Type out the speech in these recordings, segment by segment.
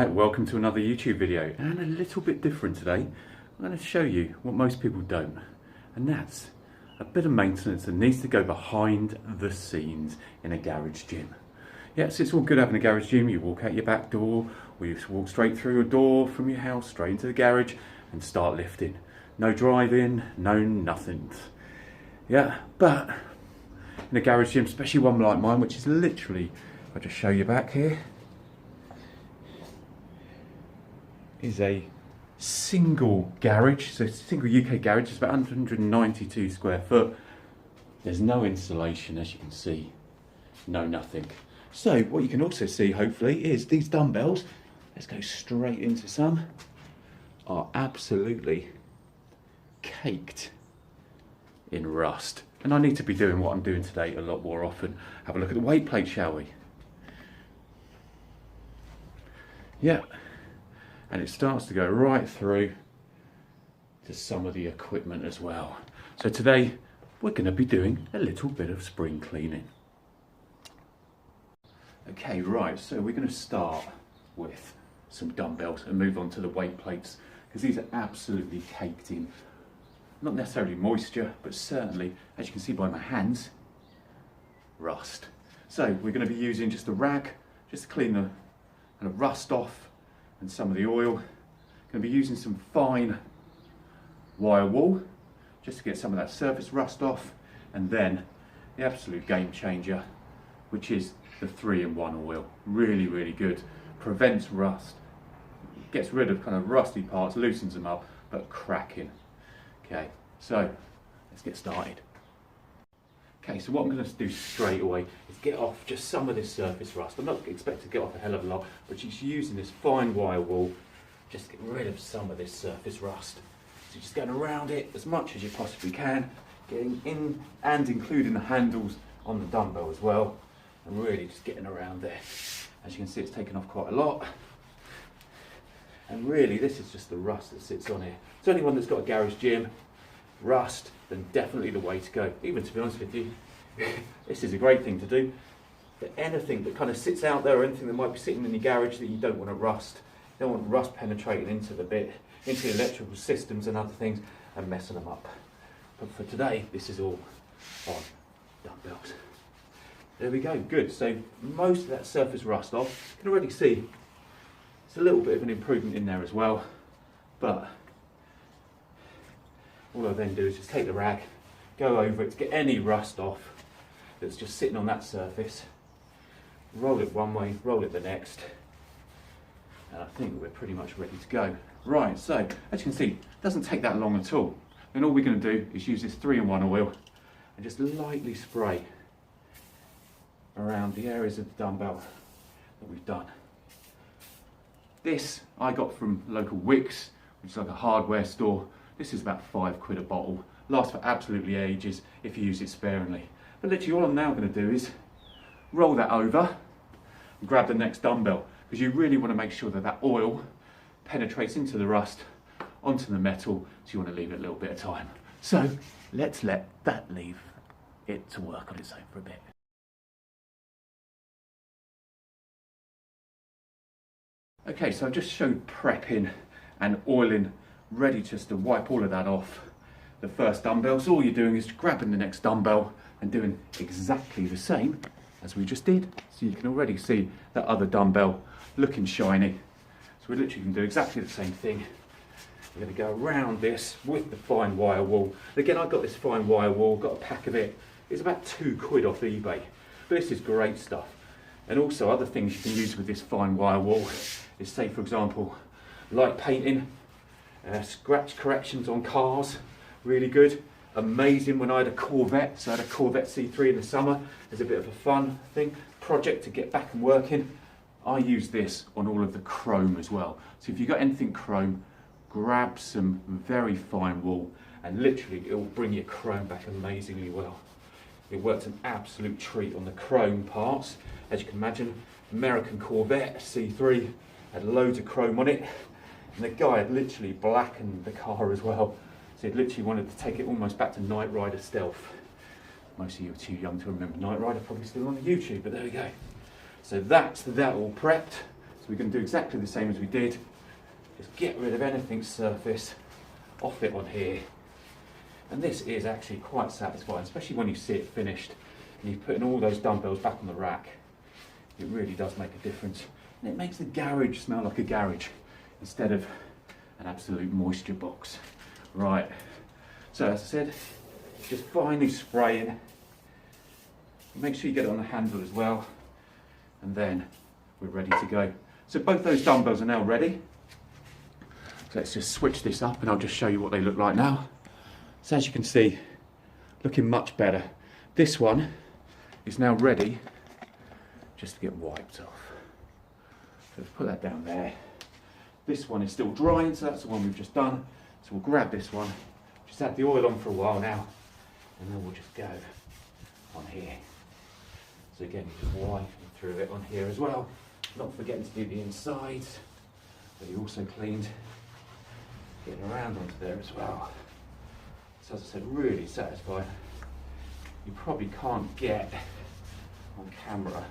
Right, welcome to another YouTube video, and a little bit different today. I'm going to show you what most people don't, and that's a bit of maintenance that needs to go behind the scenes in a garage gym. Yes, it's all good having a garage gym. You walk out your back door, or you walk straight through a door from your house straight into the garage and start lifting. No driving, no nothing. Yeah, but in a garage gym, especially one like mine, which is literally, I'll just show you back here, is a single garage, so it's a single UK garage. It's about 192 square foot. There's no insulation, as you can see, no nothing. So what you can also see, hopefully, is these dumbbells, let's go straight into some, are absolutely caked in rust. And I need to be doing what I'm doing today a lot more often. Have a look at the weight plate, shall we? Yeah. And it starts to go right through to some of the equipment as well. So today we're going to be doing a little bit of spring cleaning. Okay, right, so we're going to start with some dumbbells and move on to the weight plates, because these are absolutely caked in, not necessarily moisture, but certainly, as you can see by my hands, rust. So we're going to be using just a rag, just to clean the kind of rust off and some of the oil. Going to be using some fine wire wool just to get some of that surface rust off, and then the absolute game changer, which is the 3-in-1 oil. Really, really good. Prevents rust, gets rid of kind of rusty parts, loosens them up, but cracking. Okay, so let's get started. Okay, so what I'm going to do straight away is get off just some of this surface rust. I'm not expecting to get off a hell of a lot, but just using this fine wire wool, just to get rid of some of this surface rust. So just going around it as much as you possibly can, getting in and including the handles on the dumbbell as well, and really just getting around there. As you can see, it's taken off quite a lot. And really, this is just the rust that sits on here. So anyone that's got a garage gym, rust, then definitely the way to go. Even to be honest with you, this is a great thing to do. But anything that kind of sits out there, or anything that might be sitting in your garage that you don't want to rust, you don't want rust penetrating into the bit, into the electrical systems and other things, and messing them up. But for today, this is all on dumbbells. There we go, good. So most of that surface rust off. You can already see it's a little bit of an improvement in there as well. But all I then do is just take the rag, go over it to get any rust off that's just sitting on that surface, roll it one way, roll it the next, and I think we're pretty much ready to go. Right, so as you can see, it doesn't take that long at all. Then all we're going to do is use this 3-in-1 oil and just lightly spray around the areas of the dumbbell that we've done. This I got from local Wickes, which is like a hardware store. This is about £5 a bottle. Lasts for absolutely ages if you use it sparingly. But literally all I'm now going to do is roll that over and grab the next dumbbell, because you really want to make sure that that oil penetrates into the rust, onto the metal, so you want to leave it a little bit of time. So let's let that leave it to work on its own for a bit. Okay, so I've just showed prepping and oiling, ready just to wipe all of that off the first dumbbell. So all you're doing is grabbing the next dumbbell and doing exactly the same as we just did. So you can already see that other dumbbell looking shiny. So we're literally going to do exactly the same thing. We're going to go around this with the fine wire wool. Again, I got this fine wire wool, got a pack of it. It's about £2 off eBay. But this is great stuff. And also other things you can use with this fine wire wool is, say for example, light painting, scratch corrections on cars, really good. Amazing when I had a Corvette, so I had a Corvette C3 in the summer as a bit of a fun thing, project to get back and working. I use this on all of the chrome as well. So if you've got anything chrome, grab some very fine wool and literally it will bring your chrome back amazingly well. It worked an absolute treat on the chrome parts. As you can imagine, American Corvette C3 had loads of chrome on it, and the guy had literally blackened the car as well. So he literally wanted to take it almost back to Knight Rider stealth. Most of you are too young to remember Knight Rider, probably still on the YouTube, but there we go. So that's that all prepped. So we're going to do exactly the same as we did. Just get rid of anything surface off it on here. And this is actually quite satisfying, especially when you see it finished and you're putting all those dumbbells back on the rack. It really does make a difference. And it makes the garage smell like a garage instead of an absolute moisture box. Right, so as I said, just finely spraying. Make sure you get it on the handle as well, and then we're ready to go. So both those dumbbells are now ready. So let's just switch this up and I'll just show you what they look like now. So as you can see, looking much better. This one is now ready just to get wiped off. So let's put that down there. This one is still drying, so that's the one we've just done. So we'll grab this one, just add the oil on for a while now, and then we'll just go on here. So again, you just wipe through it on here as well. Not forgetting to do the insides, but you also cleaned getting around onto there as well. So as I said, really satisfying. You probably can't get on camera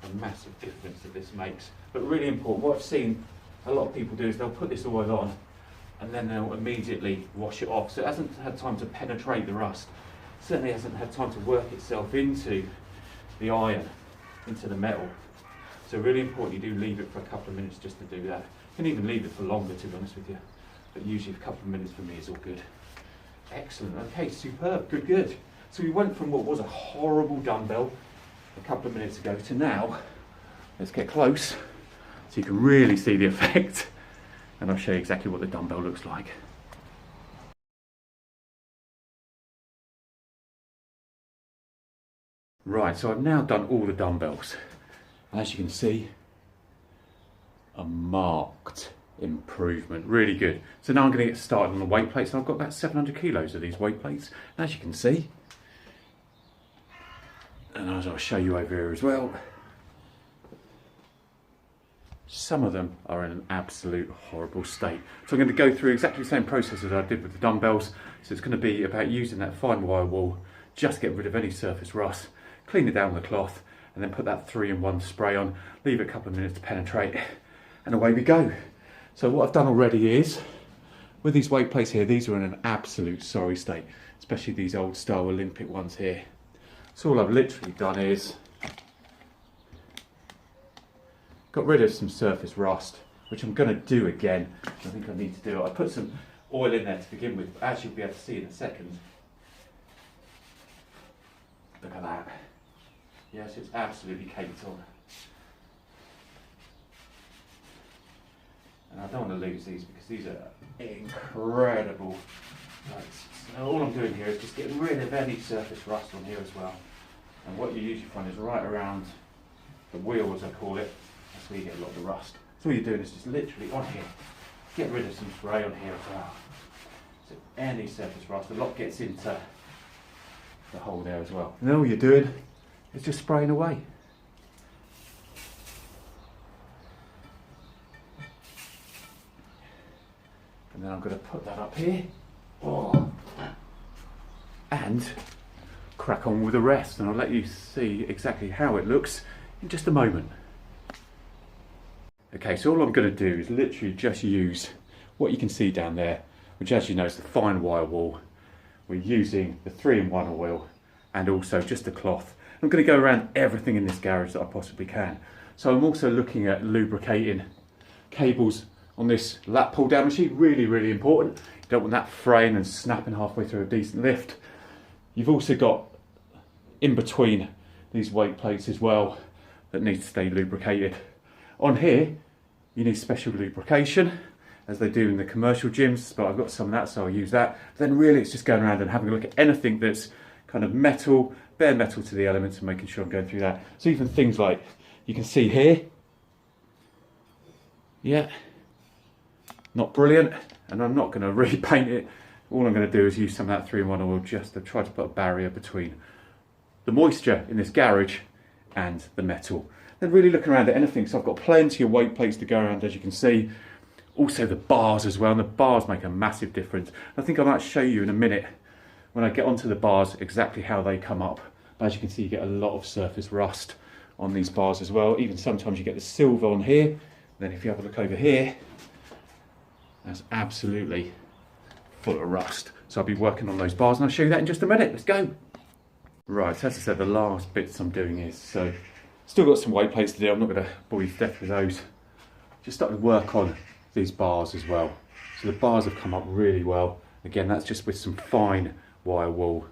a massive difference that this makes, but really important. What I've seen a lot of people do is they'll put this oil on and then they'll immediately wash it off, so it hasn't had time to penetrate the rust. Certainly hasn't had time to work itself into the iron, into the metal. So really important you do leave it for a couple of minutes just to do that. You can even leave it for longer, to be honest with you, but usually a couple of minutes for me is all good. Excellent. Okay, superb. Good, good. So we went from what was a horrible dumbbell a couple of minutes ago to now, let's get close so you can really see the effect, and I'll show you exactly what the dumbbell looks like. Right, so I've now done all the dumbbells. As you can see, a marked improvement, really good. So now I'm going to get started on the weight plates. I've got about 700 kilos of these weight plates, and as you can see, and as I'll show you over here as well, some of them are in an absolute horrible state. So I'm going to go through exactly the same process as I did with the dumbbells. So it's going to be about using that fine wire wool, just get rid of any surface rust, clean it down with a cloth, and then put that 3-in-1 spray on, leave it a couple of minutes to penetrate, and away we go. So what I've done already is, with these weight plates here, these are in an absolute sorry state, especially these old style Olympic ones here. So all I've literally done is got rid of some surface rust, which I'm going to do again. I think I need to do it. I put some oil in there to begin with, but as you'll be able to see in a second, look at that. Yes, it's absolutely caked on. And I don't want to lose these because these are incredible plates. So all I'm doing here is just getting rid of any surface rust on here as well. And what you usually find is right around the wheel, as I call it, that's where you get a lot of the rust. So all you're doing is just literally on here, get rid of some spray on here as well. So any surface rust, a lot gets into the hole there as well. And then all you're doing is just spraying away. And then I'm going to put that up here. Oh. And crack on with the rest, and I'll let you see exactly how it looks in just a moment. Okay, so all I'm going to do is literally just use what you can see down there, which as you know is the fine wire wool. We're using the 3-in-1 oil and also just a cloth. I'm going to go around everything in this garage that I possibly can. So I'm also looking at lubricating cables on this lat pull down machine. Really, really important. You don't want that fraying and snapping halfway through a decent lift. You've also got in between these weight plates as well that need to stay lubricated. On here you need special lubrication as they do in the commercial gyms, but I've got some of that, so I'll use that. But then really it's just going around and having a look at anything that's kind of metal, bare metal to the elements, and making sure I'm going through that. So even things like you can see here, yeah, not brilliant, and I'm not going to repaint it. All I'm going to do is use some of that 3-in-1 oil just to try to put a barrier between the moisture in this garage and the metal. Then really looking around at anything, so I've got plenty of weight plates to go around, as you can see. Also the bars as well, and the bars make a massive difference. I think I might show you in a minute when I get onto the bars exactly how they come up. As you can see, you get a lot of surface rust on these bars as well. Even sometimes you get the silver on here. Then if you have a look over here, that's absolutely full of rust. So I'll be working on those bars and I'll show you that in just a minute. Let's go. Right, so as I said, the last bits I'm doing is, so still got some weight plates to do. I'm not going to bore you to death with those. Just starting to work on these bars as well. So the bars have come up really well. Again, that's just with some fine wire wool,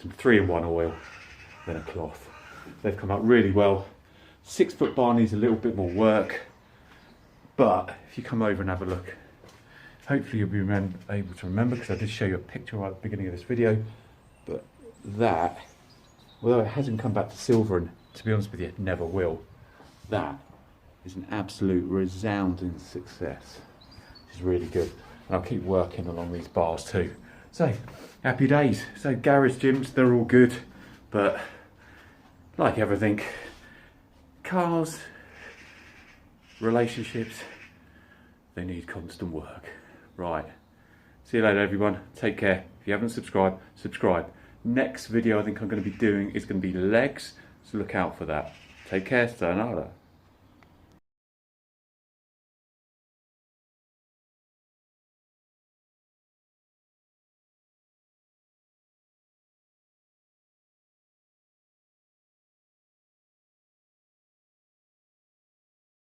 some 3-in-1 oil, then a cloth. They've come up really well. 6 foot bar needs a little bit more work, but if you come over and have a look, hopefully you'll be able to remember, because I did show you a picture right at the beginning of this video, but that, although it hasn't come back to silver, and to be honest with you, it never will, that is an absolute resounding success. It's really good. And I'll keep working along these bars too. So, happy days. So garage gyms, they're all good, but like everything, cars, relationships, they need constant work. Right, see you later everyone, take care. If you haven't subscribed, subscribe. Next video I think I'm going to be doing is going to be legs, so look out for that. Take care, sayonara.